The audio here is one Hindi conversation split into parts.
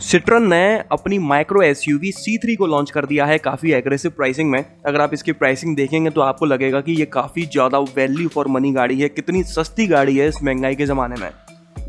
सिट्रन ने अपनी माइक्रो एसयूवी C3 को लॉन्च कर दिया है काफ़ी एग्रेसिव प्राइसिंग में। अगर आप इसकी प्राइसिंग देखेंगे तो आपको लगेगा कि ये काफ़ी ज़्यादा वैल्यू फॉर मनी गाड़ी है, कितनी सस्ती गाड़ी है इस महंगाई के ज़माने में।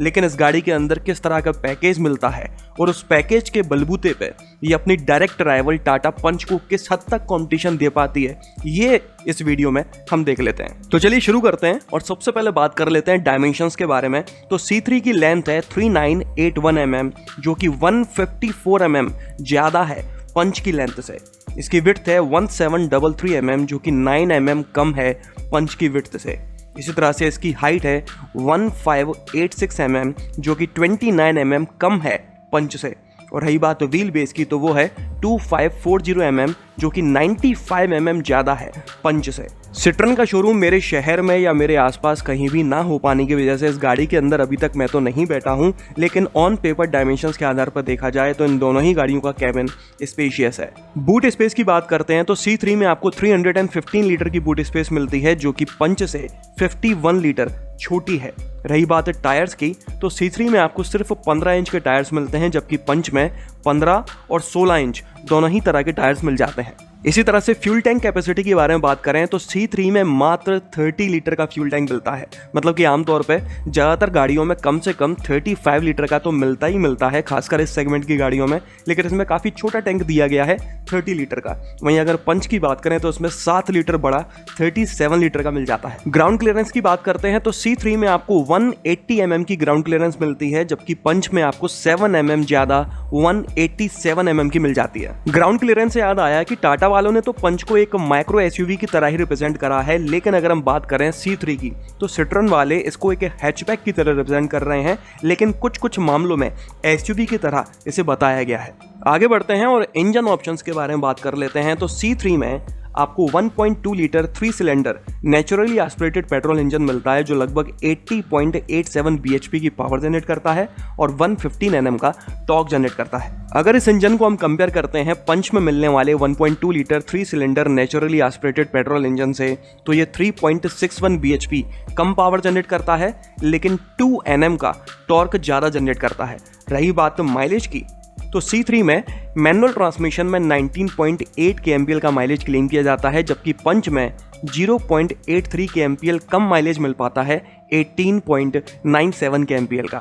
लेकिन इस गाड़ी के अंदर किस तरह का पैकेज मिलता है और उस पैकेज के बलबूते पे ये अपनी डायरेक्ट राइवल टाटा पंच को किस हद तक कंपटीशन दे पाती है, ये इस वीडियो में हम देख लेते हैं। तो चलिए शुरू करते हैं और सबसे पहले बात कर लेते हैं डायमेंशंस के बारे में। तो C3 की लेंथ है 3981 mm, जो कि 154 mm ज्यादा है पंच की लेंथ से। इसकी विड्थ है 1733 mm, जो कि 9 mm कम है पंच की विड्थ से। इसी तरह से इसकी हाइट है 1586 mm, जो कि 29 mm कम है पंच से। और रही बात व्हील बेस की तो वो है 2540 mm, जो कि 95 mm ज़्यादा है पंच से। सिट्रन का शोरूम मेरे शहर में या मेरे आसपास कहीं भी ना हो पाने की वजह से इस गाड़ी के अंदर अभी तक मैं तो नहीं बैठा हूं, लेकिन ऑन पेपर डायमेंशंस के आधार पर देखा जाए तो इन दोनों ही गाड़ियों का कैबिन स्पेशियस है। बूट स्पेस की बात करते हैं तो C3 में आपको 315 लीटर की बूट स्पेस मिलती है, जो कि पंच से 51 लीटर छोटी है। रही बात टायर्स की तो C3 में आपको सिर्फ 15 इंच के टायर्स मिलते हैं, जबकि पंच में 15 और 16 इंच दोनों ही तरह के टायर्स मिल जाते हैं। इसी तरह से फ्यूल टैंक कैपेसिटी के बारे में बात करें तो C3 में मात्र 30 लीटर का फ्यूल टैंक मिलता है। मतलब कि आमतौर पे ज़्यादातर गाड़ियों में कम से कम 35 लीटर का तो मिलता ही मिलता है, खासकर इस सेगमेंट की गाड़ियों में। लेकिन इसमें काफ़ी छोटा टैंक दिया गया है 30 लीटर का। वहीं अगर पंच की बात करें तो उसमें 7 लीटर बड़ा 37 लीटर का मिल जाता है। ग्राउंड क्लियरेंस की बात करते हैं तो C3 में आपको 180 mm की ग्राउंड क्लियरेंस मिलती है, जबकि पंच में आपको 7 mm ज़्यादा 187 mm की मिल जाती है। ग्राउंड क्लियरेंस से याद आया कि टाटा वालों ने तो पंच को एक माइक्रो एसयूवी की तरह ही रिप्रेजेंट करा है, लेकिन अगर हम बात करें C3 की तो सिट्रन वाले इसको एक हैचबैक की तरह रिप्रेजेंट कर रहे हैं, लेकिन कुछ मामलों में एसयूवी की तरह इसे बताया गया है। आगे बढ़ते हैं और इंजन ऑप्शंस के बारे में बात कर लेते हैं। तो C3 में आपको 1.2 litre 3 cylinder naturally aspirated petrol engine मिलता है, जो लगभग 80.87 bhp की पावर जनरेट करता है और 115 Nm का टॉर्क जनरेट करता है। अगर इस इंजन को हम कंपेयर करते हैं पंच में मिलने वाले 1.2 litre 3 cylinder naturally aspirated petrol engine से, तो ये 3.61 bhp कम पावर जनरेट करता है, लेकिन 2 Nm का टॉर्क ज़्यादा जनरेट करता है। रही बात माइलेज की तो C3 में मैनुअल ट्रांसमिशन में 19.8 kmpl का माइलेज क्लेम किया जाता है, जबकि पंच में 0.83 kmpl कम माइलेज मिल पाता है 18.97 kmpl का।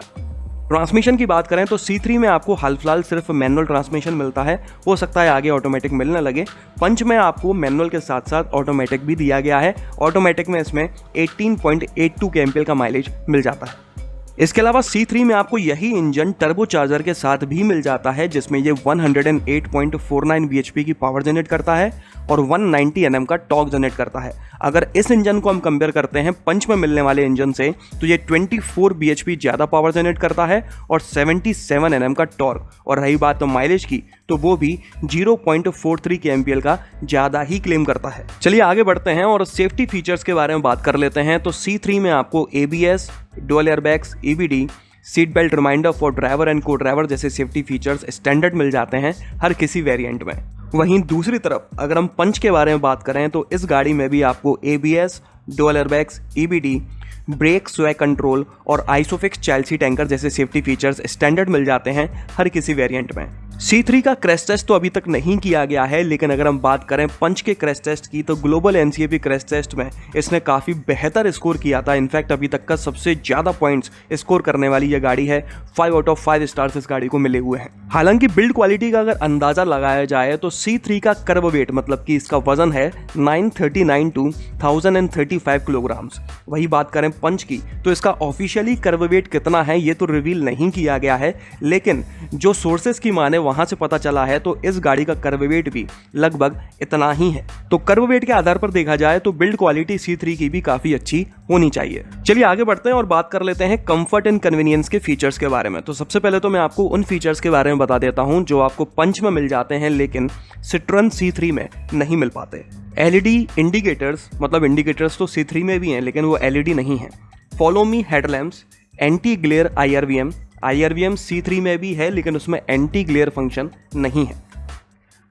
ट्रांसमिशन की बात करें तो C3 में आपको हाल फिलहाल सिर्फ मैनुअल ट्रांसमिशन मिलता है, हो सकता है आगे ऑटोमेटिक मिलने लगे। पंच में आपको मैनुअल के साथ साथ ऑटोमेटिक भी दिया गया है। ऑटोमेटिक में इसमें 18.82 kmpl का माइलेज मिल जाता है। इसके अलावा C3 में आपको यही इंजन टर्बो चार्जर के साथ भी मिल जाता है, जिसमें ये 108.49 bhp की पावर जनरेट करता है और 190 Nm का टॉर्क जनरेट करता है। अगर इस इंजन को हम कंपेयर करते हैं पंच में मिलने वाले इंजन से, तो ये 24 bhp ज़्यादा पावर जनरेट करता है और 77 Nm का टॉर्क। और रही बात तो माइलेज की तो वो भी 0.43 kmpl का ज़्यादा ही क्लेम करता है। चलिए आगे बढ़ते हैं और सेफ्टी फीचर्स के बारे में बात कर लेते हैं। तो C3 में आपको ABS, dual airbags, EBD, seat belt reminder for driver and co driver जैसे सेफ्टी फीचर्स स्टैंडर्ड मिल जाते हैं हर किसी वेरिएंट में। वहीं दूसरी तरफ अगर हम पंच के बारे में बात करें तो इस गाड़ी में भी आपको ABS, dual airbags, EBD, brake sway control और आइसोफिक्स चाइल्ड सीट एंकर जैसे सेफ्टी फीचर्स स्टैंडर्ड मिल जाते हैं हर किसी वेरिएंट में। C3 का क्रैश टेस्ट तो अभी तक नहीं किया गया है, लेकिन अगर हम बात करें पंच के क्रैश टेस्ट की तो ग्लोबल NCAP क्रैश टेस्ट में इसने काफ़ी बेहतर स्कोर किया था। इनफैक्ट अभी तक का सबसे ज़्यादा पॉइंट्स स्कोर करने वाली यह गाड़ी है। 5 आउट ऑफ 5 स्टार्स इस गाड़ी को मिले हुए हैं। हालांकि बिल्ड क्वालिटी का अगर अंदाज़ा लगाया जाए तो C3 का कर्व वेट, मतलब कि इसका वजन है 939 to 1035 किलोग्राम्स। वही बात करें पंच की तो इसका ऑफिशियली कर्व वेट कितना है ये तो रिवील नहीं किया गया है, लेकिन जो सोर्सेस की माने वहां से पता चला है तो इस गाड़ी का कर्व वेट भी लगभग इतना ही है। तो कर्व वेट के आधार पर देखा जाए तो बिल्ड क्वालिटी C3 की भी काफी अच्छी होनी चाहिए। चलिए आगे बढ़ते हैं और बात कर लेते हैं कंफर्ट एंड कन्वीनियंस के फीचर्स के बारे में। तो सबसे पहले तो मैं आपको उन फीचर्स के बारे में बता देता हूं जो आपको पंच में मिल जाते हैं लेकिन सिट्रन C3 में नहीं मिल पाते। LED इंडिकेटर्स, मतलब इंडिकेटर्स तो C3 में भी हैं लेकिन वो LED नहीं है। Follow me headlamps, anti glare IRVM C3 में भी है लेकिन उसमें एंटी ग्लेयर फंक्शन नहीं है।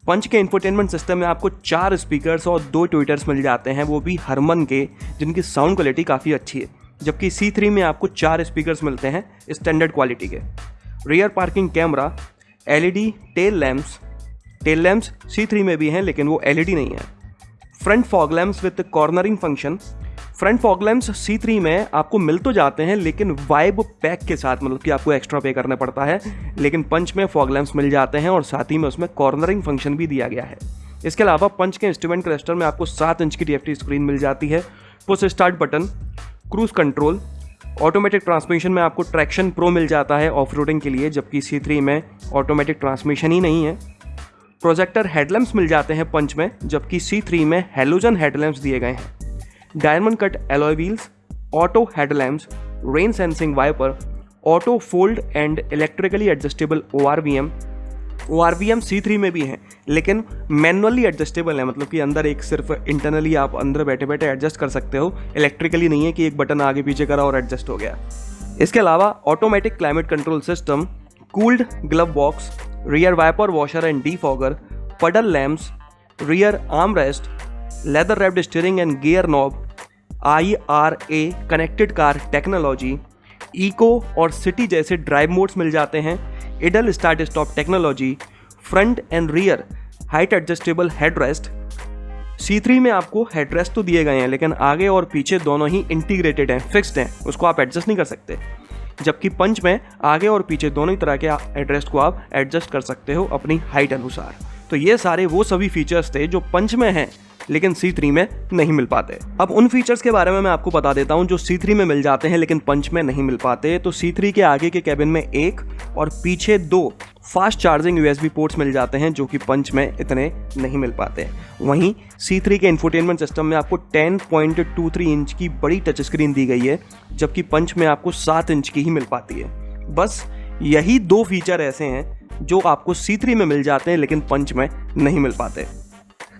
पंच के इंफोटेनमेंट सिस्टम में आपको 4 स्पीकर्स और 2 ट्विटर्स मिल जाते हैं, वो भी हरमन के, जिनकी साउंड क्वालिटी काफ़ी अच्छी है। जबकि C3 में आपको 4 स्पीकर्स मिलते हैं स्टैंडर्ड क्वालिटी के। Rear parking camera, LED tail lamps C3 में भी हैं लेकिन वो LED नहीं है। Front fog lamps with cornering function. Front fog lamps C3 में आपको मिल तो जाते हैं लेकिन वाइब पैक के साथ, मतलब कि आपको एक्स्ट्रा पे करना पड़ता है, लेकिन पंच में फॉग लैम्प्स मिल जाते हैं और साथ ही में उसमें कॉर्नरिंग फंक्शन भी दिया गया है। इसके अलावा पंच के इंस्ट्रूमेंट क्लस्टर में आपको 7 इंच की TFT स्क्रीन मिल जाती है, push start button, cruise control, automatic transmission में आपको ट्रैक्शन प्रो मिल जाता है ऑफ रोडिंग के लिए, जबकि C3 में ऑटोमेटिक ट्रांसमिशन ही नहीं है। प्रोजेक्टर हेडलैम्प्स मिल जाते हैं पंच में, जबकि C3 में हैलोजन हेडलैम्प्स दिए गए हैं। Diamond cut alloy wheels, auto headlamps, rain sensing wiper, auto fold and electrically adjustable ORVM C3 में भी हैं लेकिन मैनुअली एडजस्टेबल है, मतलब कि अंदर एक सिर्फ इंटरनली आप अंदर बैठे बैठे एडजस्ट कर सकते हो, इलेक्ट्रिकली नहीं है कि एक बटन आगे पीछे करा और एडजस्ट हो गया। इसके अलावा automatic climate control system, cooled glove box, rear wiper washer and defogger, puddle lamps, rear arm rest, leather wrapped steering and gear knob, IRA connected car technology, eco और सिटी जैसे ड्राइव मोड्स मिल जाते हैं, idle start stop technology, front and rear height adjustable headrest. C3 में आपको हेडरेस्ट तो दिए गए हैं लेकिन आगे और पीछे दोनों ही इंटीग्रेटेड हैं, फिक्स्ड हैं, उसको आप एडजस्ट नहीं कर सकते, जबकि पंच में आगे और पीछे दोनों ही तरह के हेडरेस्ट को आप एडजस्ट कर सकते हो अपनी हाइट अनुसार। तो ये सारे वो सभी फीचर्स थे जो पंच में हैं लेकिन C3 में नहीं मिल पाते। अब उन फीचर्स के बारे में मैं आपको बता देता हूं जो C3 में मिल जाते हैं लेकिन पंच में नहीं मिल पाते। तो C3 के आगे के कैबिन में 1 और पीछे 2 फास्ट चार्जिंग USB पोर्ट्स मिल जाते हैं जो कि पंच में इतने नहीं मिल पाते। वहीं C3 के इंफोटेनमेंट सिस्टम में आपको 10.23 इंच की बड़ी टच स्क्रीन दी गई है, जबकि पंच में आपको 7 इंच की ही मिल पाती है। बस यही 2 फीचर ऐसे हैं जो आपको C3 में मिल जाते हैं लेकिन पंच में नहीं मिल पाते।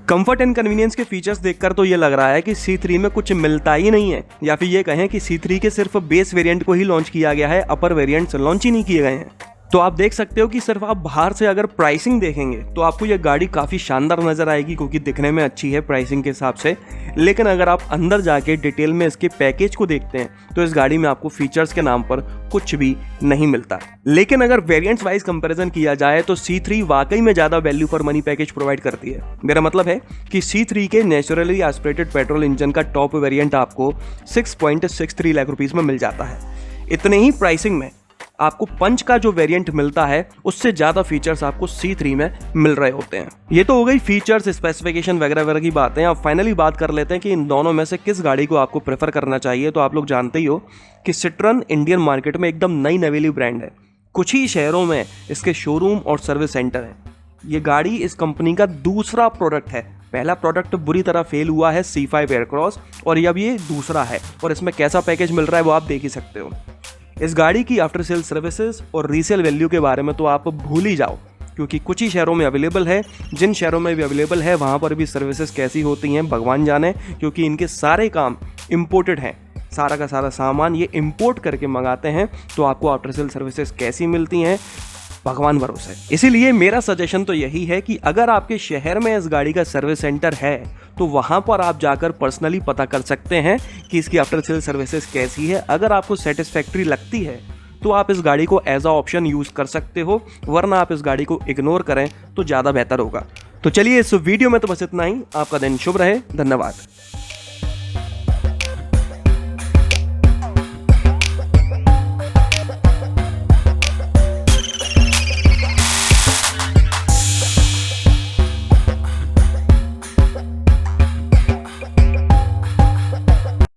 कंफर्ट एंड कन्वीनियंस के फीचर्स देखकर तो ये लग रहा है कि C3 में कुछ मिलता ही नहीं है, या फिर ये कहें कि C3 के सिर्फ बेस वेरिएंट को ही लॉन्च किया गया है, अपर वेरिएंट्स लॉन्च ही नहीं किए गए हैं। तो आप देख सकते हो कि सिर्फ आप बाहर से अगर प्राइसिंग देखेंगे तो आपको ये गाड़ी काफ़ी शानदार नज़र आएगी क्योंकि दिखने में अच्छी है प्राइसिंग के हिसाब से, लेकिन अगर आप अंदर जाके डिटेल में इसके पैकेज को देखते हैं तो इस गाड़ी में आपको फीचर्स के नाम पर कुछ भी नहीं मिलता। लेकिन अगर वेरिएंट्स वाइज कंपैरिजन किया जाए तो C3 वाकई में ज़्यादा value for money package provide करती है। मेरा मतलब है कि C3 के नेचुरली एस्पिरेटेड पेट्रोल इंजन का टॉप वेरिएंट आपको 6.63 लाख रुपीस में मिल जाता है। इतने ही प्राइसिंग में आपको पंच का जो वेरिएंट मिलता है उससे ज़्यादा फीचर्स आपको C3 में मिल रहे होते हैं। ये तो हो गई फीचर्स, स्पेसिफिकेशन वगैरह वगैरह की बातें। अब फाइनली बात कर लेते हैं कि इन दोनों में से किस गाड़ी को आपको प्रेफर करना चाहिए। तो आप लोग जानते ही हो कि सिट्रन इंडियन मार्केट में एकदम नई नवेली ब्रांड है, कुछ ही शहरों में इसके शोरूम और सर्विस सेंटर हैं। ये गाड़ी इस कंपनी का दूसरा प्रोडक्ट है। पहला प्रोडक्ट बुरी तरह फेल हुआ है C5 एयरक्रॉस, और अब ये दूसरा है, और इसमें कैसा पैकेज मिल रहा है वो आप देख ही सकते हो। इस गाड़ी की आफ्टर सेल सर्विसेज और रीसेल वैल्यू के बारे में तो आप भूल ही जाओ, क्योंकि कुछ ही शहरों में अवेलेबल है, जिन शहरों में भी अवेलेबल है वहाँ पर भी सर्विसेज कैसी होती हैं भगवान जाने, क्योंकि इनके सारे काम इम्पोर्टेड हैं। सारा का सारा सामान ये इम्पोर्ट करके मंगाते हैं, तो आपको आफ्टर सेल सर्विसेज कैसी मिलती हैं भगवान भरोसे। इसीलिए मेरा सजेशन तो यही है कि अगर आपके शहर में इस गाड़ी का सर्विस सेंटर है तो वहां पर आप जाकर पर्सनली पता कर सकते हैं कि इसकी आफ्टर सेल सर्विसेज कैसी है। अगर आपको सेटिस्फैक्ट्री लगती है तो आप इस गाड़ी को एज अ ऑप्शन यूज कर सकते हो, वरना आप इस गाड़ी को इग्नोर करें तो ज़्यादा बेहतर होगा। तो चलिए इस वीडियो में तो बस इतना ही। आपका दिन शुभ रहे। धन्यवाद।